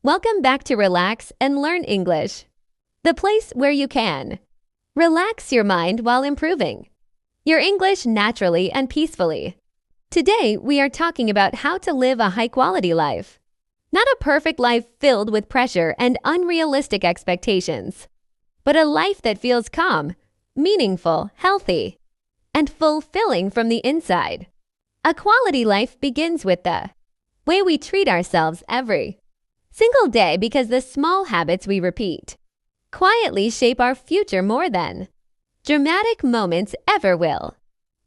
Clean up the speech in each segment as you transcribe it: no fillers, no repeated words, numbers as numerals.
Welcome back to Relax and Learn English, the place where you can relax your mind while improving your English naturally and peacefully. Today, we are talking about how to live a high-quality life. Not a perfect life filled with pressure and unrealistic expectations, but a life that feels calm, meaningful, healthy, and fulfilling from the inside. A quality life begins with the way we treat ourselves every single day, because the small habits we repeat quietly shape our future more than dramatic moments ever will.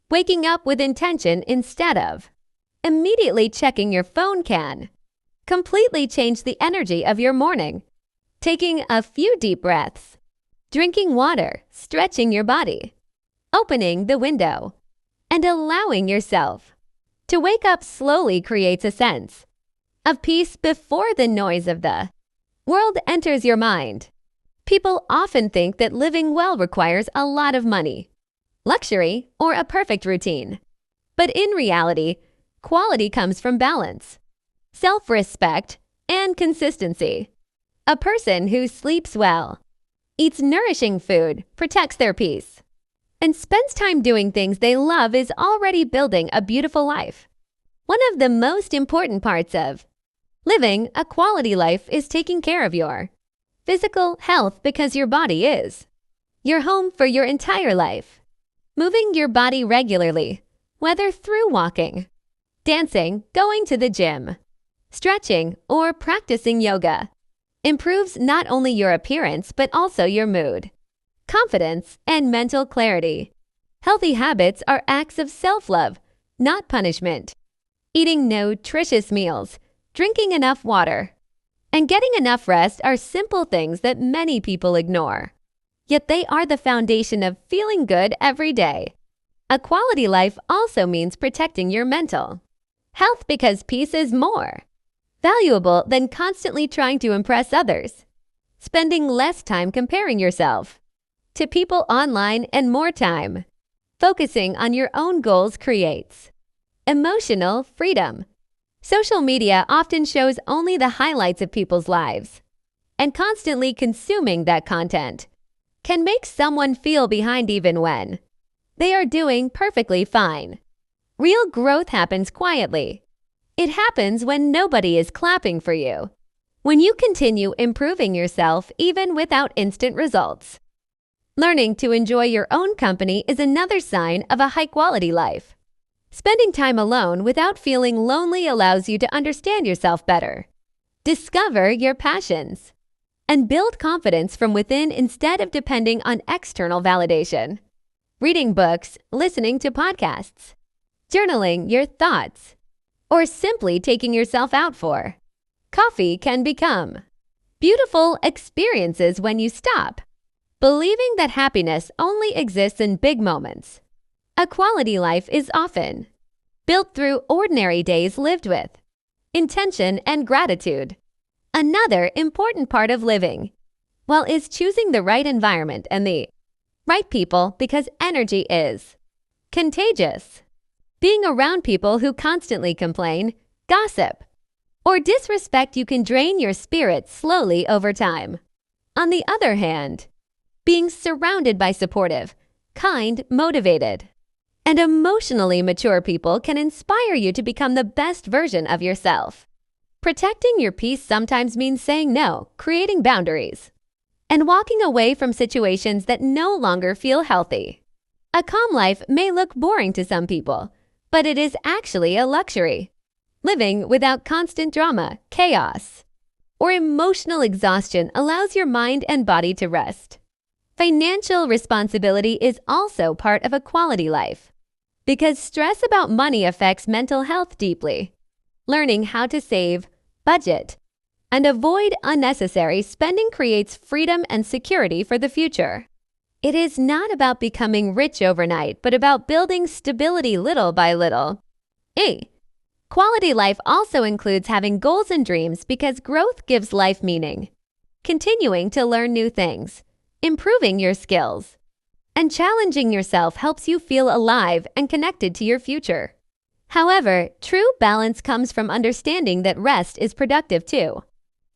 Waking up with intention instead of immediately checking your phone can completely change the energy of your morning. Taking a few deep breaths, drinking water, stretching your body, opening the window, and allowing yourself to wake up slowly creates a sense of peace before the noise of the world enters your mind. People often think that living well requires a lot of money, luxury, or a perfect routine. But in reality, quality comes from balance, self-respect, and consistency. A person who sleeps well, eats nourishing food, protects their peace, and spends time doing things they love is already building a beautiful life. One of the most important parts of living a quality life is taking care of your physical health, because your body is your home for your entire life. Moving your body regularly, whether through walking, dancing, going to the gym, stretching, or practicing yoga, improves not only your appearance but also your mood, confidence, and mental clarity. Healthy habits are acts of self-love, not punishment. Eating nutritious meals, drinking enough water, and getting enough rest are simple things that many people ignore. Yet they are the foundation of feeling good every day. A quality life also means protecting your mental health, because peace is more valuable than constantly trying to impress others. Spending less time comparing yourself to people online and more time focusing on your own goals creates emotional freedom. Social media often shows only the highlights of people's lives, and constantly consuming that content can make someone feel behind even when they are doing perfectly fine. Real growth happens quietly. It happens when nobody is clapping for you, when you continue improving yourself even without instant results. Learning to enjoy your own company is another sign of a high-quality life. Spending time alone without feeling lonely allows you to understand yourself better, discover your passions, and build confidence from within instead of depending on external validation. Reading books, listening to podcasts, journaling your thoughts, or simply taking yourself out for coffee can become beautiful experiences when you stop believing that happiness only exists in big moments. A quality life is often built through ordinary days lived with intention and gratitude. Another important part of living well is choosing the right environment and the right people, because energy is contagious. Being around people who constantly complain, gossip, or disrespect you can drain your spirit slowly over time. On the other hand, being surrounded by supportive, kind, motivated, and emotionally mature people can inspire you to become the best version of yourself. Protecting your peace sometimes means saying no, creating boundaries, and walking away from situations that no longer feel healthy. A calm life may look boring to some people, but it is actually a luxury. Living without constant drama, chaos, or emotional exhaustion allows your mind and body to rest. Financial responsibility is also part of a quality life, because stress about money affects mental health deeply. Learning how to save, budget, and avoid unnecessary spending creates freedom and security for the future. It is not about becoming rich overnight, but about building stability little by little. Quality life also includes having goals and dreams, because growth gives life meaning. Continuing to learn new things, improving your skills, and challenging yourself helps you feel alive and connected to your future. However, true balance comes from understanding that rest is productive too.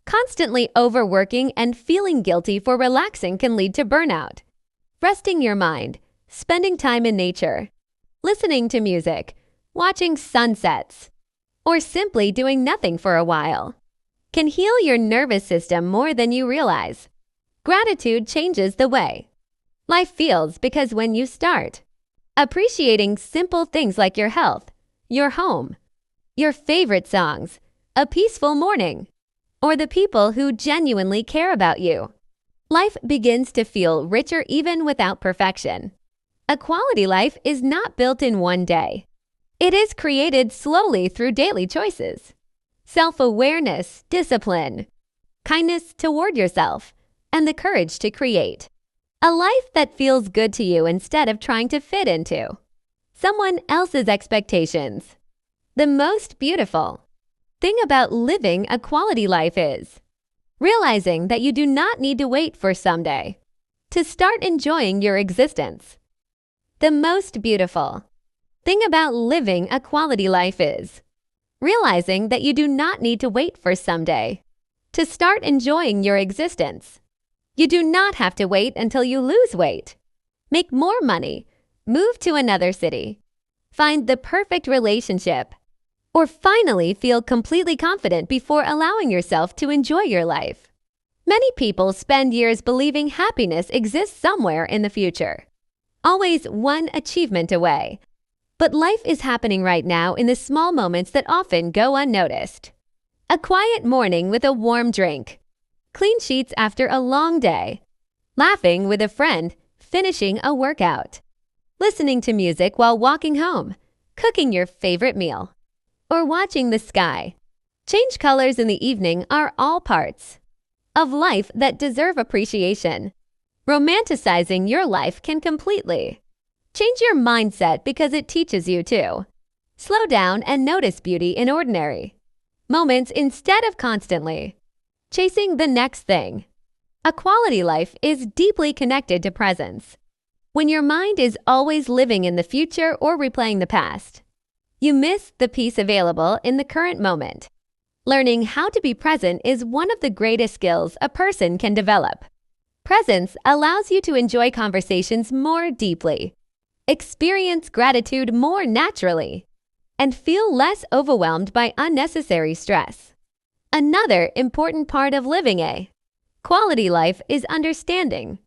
Constantly overworking and feeling guilty for relaxing can lead to burnout. Resting your mind, spending time in nature, listening to music, watching sunsets, or simply doing nothing for a while can heal your nervous system more than you realize. Gratitude changes the way life feels because when you start appreciating simple things like your health, your home, your favorite songs, a peaceful morning, or the people who genuinely care about you, life begins to feel richer even without perfection. A quality life is not built in one day. It is created slowly through daily choices. Self-awareness, discipline, kindness toward yourself, and the courage to create a life that feels good to you instead of trying to fit into someone else's expectations. The most beautiful thing about living a quality life is realizing that you do not need to wait for someday to start enjoying your existence. The most beautiful thing about living a quality life is realizing that you do not need to wait for someday to start enjoying your existence. You do not have to wait until you lose weight, make more money, move to another city, find the perfect relationship, or finally feel completely confident before allowing yourself to enjoy your life. Many people spend years believing happiness exists somewhere in the future, always one achievement away. But life is happening right now in the small moments that often go unnoticed. A quiet morning with a warm drink, clean sheets after a long day, laughing with a friend, finishing a workout, listening to music while walking home, cooking your favorite meal, or watching the sky change colors in the evening are all parts of life that deserve appreciation. Romanticizing your life can completely change your mindset because it teaches you to slow down and notice beauty in ordinary moments instead of constantly chasing the next thing. A quality life is deeply connected to presence. When your mind is always living in the future or replaying the past, you miss the peace available in the current moment. Learning how to be present is one of the greatest skills a person can develop. Presence allows you to enjoy conversations more deeply, experience gratitude more naturally, and feel less overwhelmed by unnecessary stress. Another important part of living a quality life is understanding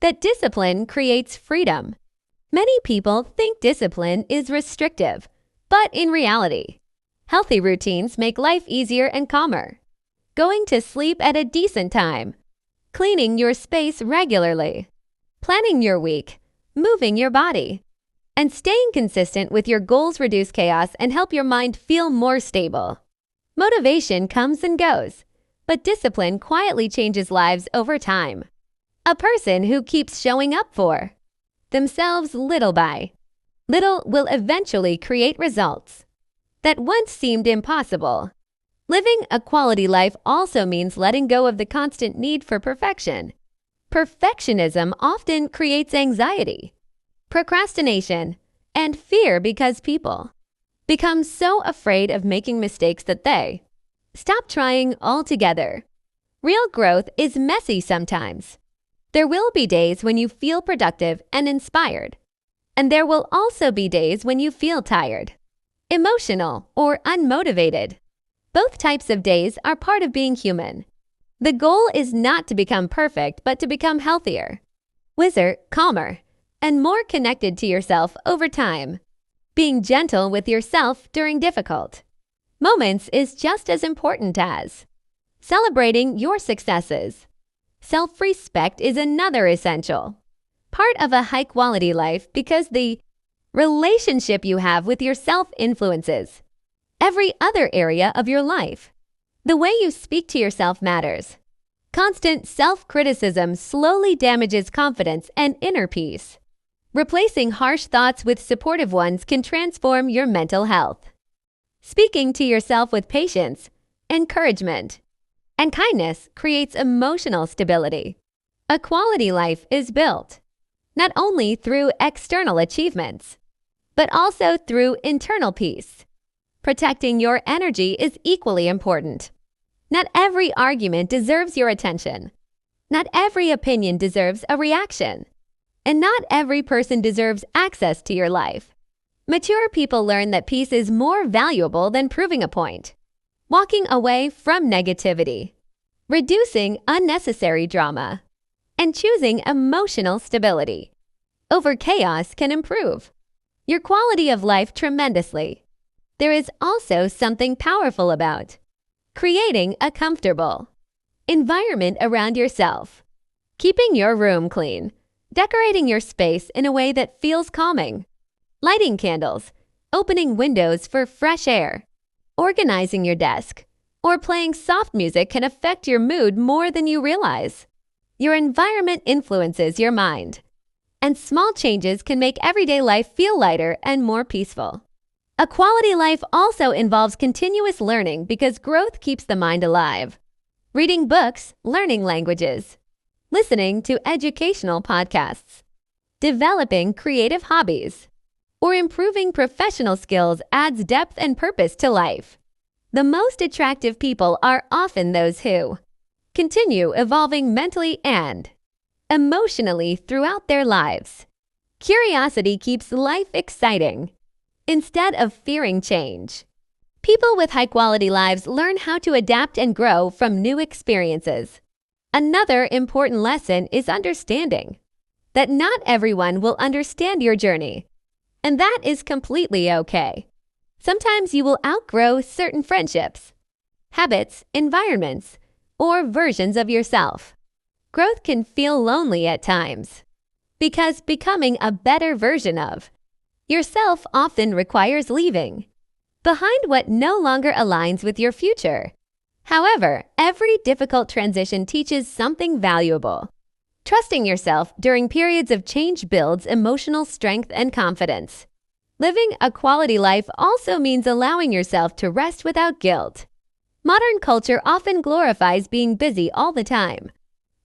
that discipline creates freedom. Many people think discipline is restrictive, but in reality, healthy routines make life easier and calmer. Going to sleep at a decent time, cleaning your space regularly, planning your week, moving your body, and staying consistent with your goals reduce chaos and help your mind feel more stable. Motivation comes and goes, but discipline quietly changes lives over time. A person who keeps showing up for themselves little by little will eventually create results that once seemed impossible. Living a quality life also means letting go of the constant need for perfection. Perfectionism often creates anxiety, procrastination, and fear because people become so afraid of making mistakes that they stop trying altogether. Real growth is messy sometimes. There will be days when you feel productive and inspired, and there will also be days when you feel tired, emotional, or unmotivated. Both types of days are part of being human. The goal is not to become perfect, but to become healthier, wiser, calmer, and more connected to yourself over time. Being gentle with yourself during difficult moments is just as important as celebrating your successes. Self-respect is another essential part of a high-quality life because the relationship you have with yourself influences every other area of your life. The way you speak to yourself matters. Constant self-criticism slowly damages confidence and inner peace. Replacing harsh thoughts with supportive ones can transform your mental health. Speaking to yourself with patience, encouragement, and kindness creates emotional stability. A quality life is built not only through external achievements, but also through internal peace. Protecting your energy is equally important. Not every argument deserves your attention. Not every opinion deserves a reaction. And not every person deserves access to your life. Mature people learn that peace is more valuable than proving a point. Walking away from negativity. Reducing unnecessary drama. And choosing emotional stability over chaos can improve your quality of life tremendously. There is also something powerful about creating a comfortable environment around yourself, keeping your room clean, decorating your space in a way that feels calming, lighting candles, opening windows for fresh air, organizing your desk, or playing soft music can affect your mood more than you realize. Your environment influences your mind, and small changes can make everyday life feel lighter and more peaceful. A quality life also involves continuous learning because growth keeps the mind alive. Reading books, learning languages, listening to educational podcasts, developing creative hobbies, or improving professional skills adds depth and purpose to life. The most attractive people are often those who continue evolving mentally and emotionally throughout their lives. Curiosity keeps life exciting instead of fearing change. People with high-quality lives learn how to adapt and grow from new experiences. Another important lesson is understanding that not everyone will understand your journey, and that is completely okay. Sometimes you will outgrow certain friendships, habits, environments, or versions of yourself. Growth can feel lonely at times because becoming a better version of yourself often requires leaving behind what no longer aligns with your future. However, every difficult transition teaches something valuable. Trusting yourself during periods of change builds emotional strength and confidence. Living a quality life also means allowing yourself to rest without guilt. Modern culture often glorifies being busy all the time,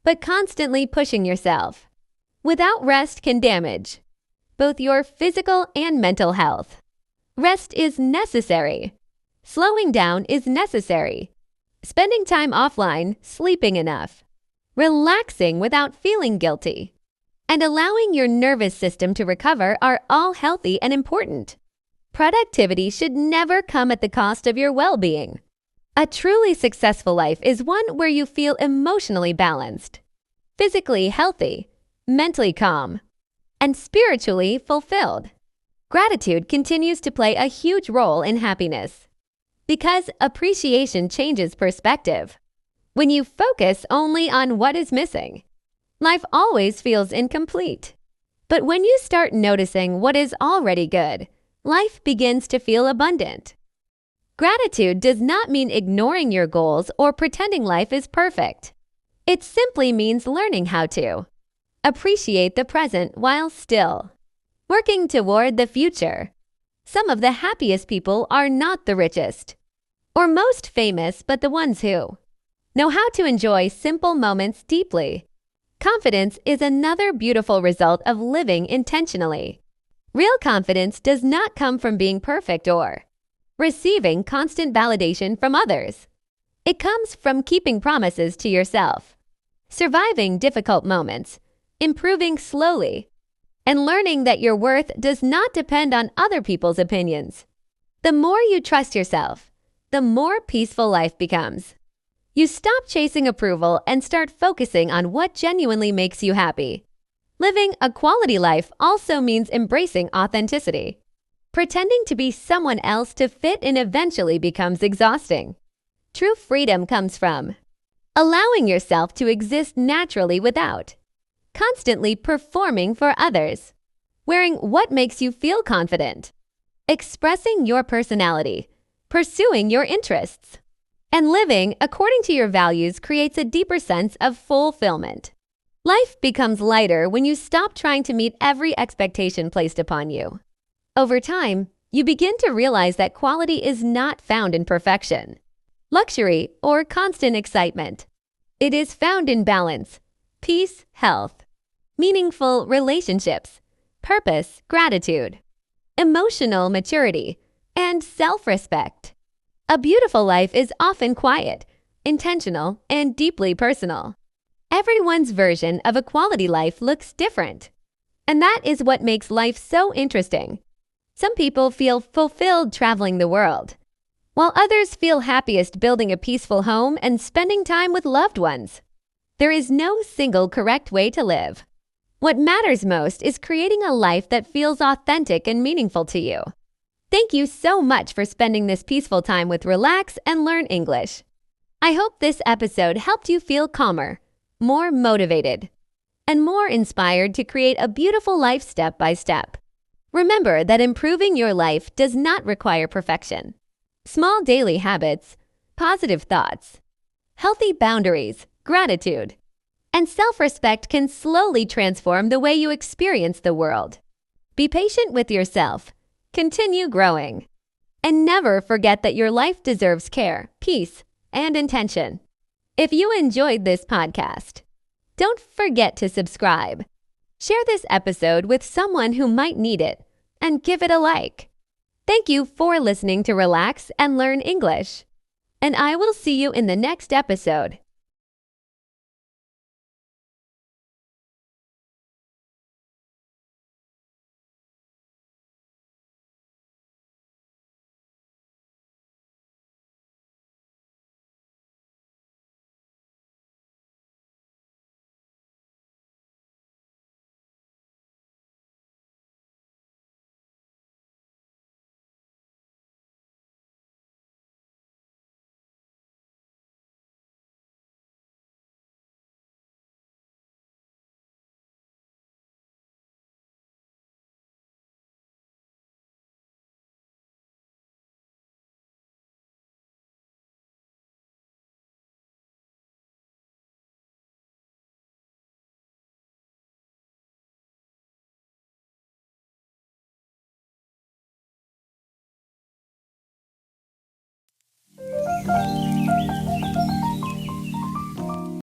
but constantly pushing yourself without rest can damage both your physical and mental health. Rest is necessary. Slowing down is necessary. Spending time offline, sleeping enough, relaxing without feeling guilty, and allowing your nervous system to recover are all healthy and important. Productivity should never come at the cost of your well-being. A truly successful life is one where you feel emotionally balanced, physically healthy, mentally calm, and spiritually fulfilled. Gratitude continues to play a huge role in happiness because appreciation changes perspective. When you focus only on what is missing, life always feels incomplete. But when you start noticing what is already good, life begins to feel abundant. Gratitude does not mean ignoring your goals or pretending life is perfect. It simply means learning how to appreciate the present while still working toward the future. Some of the happiest people are not the richest or most famous, but the ones who know how to enjoy simple moments deeply. Confidence is another beautiful result of living intentionally. Real confidence does not come from being perfect or receiving constant validation from others. It comes from keeping promises to yourself, surviving difficult moments, improving slowly, and learning that your worth does not depend on other people's opinions. The more you trust yourself, the more peaceful life becomes. You stop chasing approval and start focusing on what genuinely makes you happy. Living a quality life also means embracing authenticity. Pretending to be someone else to fit in eventually becomes exhausting. True freedom comes from allowing yourself to exist naturally without constantly performing for others. Wearing what makes you feel confident. Expressing your personality. Pursuing your interests. And living according to your values creates a deeper sense of fulfillment. Life becomes lighter when you stop trying to meet every expectation placed upon you. Over time, you begin to realize that quality is not found in perfection, luxury, or constant excitement. It is found in balance, peace, health, meaningful relationships, purpose, gratitude, emotional maturity, and self-respect. A beautiful life is often quiet, intentional, and deeply personal. Everyone's version of a quality life looks different. And that is what makes life so interesting. Some people feel fulfilled traveling the world, while others feel happiest building a peaceful home and spending time with loved ones. There is no single correct way to live. What matters most is creating a life that feels authentic and meaningful to you. Thank you so much for spending this peaceful time with Relax and Learn English. I hope this episode helped you feel calmer, more motivated, and more inspired to create a beautiful life step by step. Remember that improving your life does not require perfection. Small daily habits, positive thoughts, healthy boundaries, gratitude, and self-respect can slowly transform the way you experience the world. Be patient with yourself, continue growing, and never forget that your life deserves care, peace, and intention. If you enjoyed this podcast, don't forget to subscribe. Share this episode with someone who might need it, and give it a like. Thank you for listening to Relax and Learn English, and I will see you in the next episode.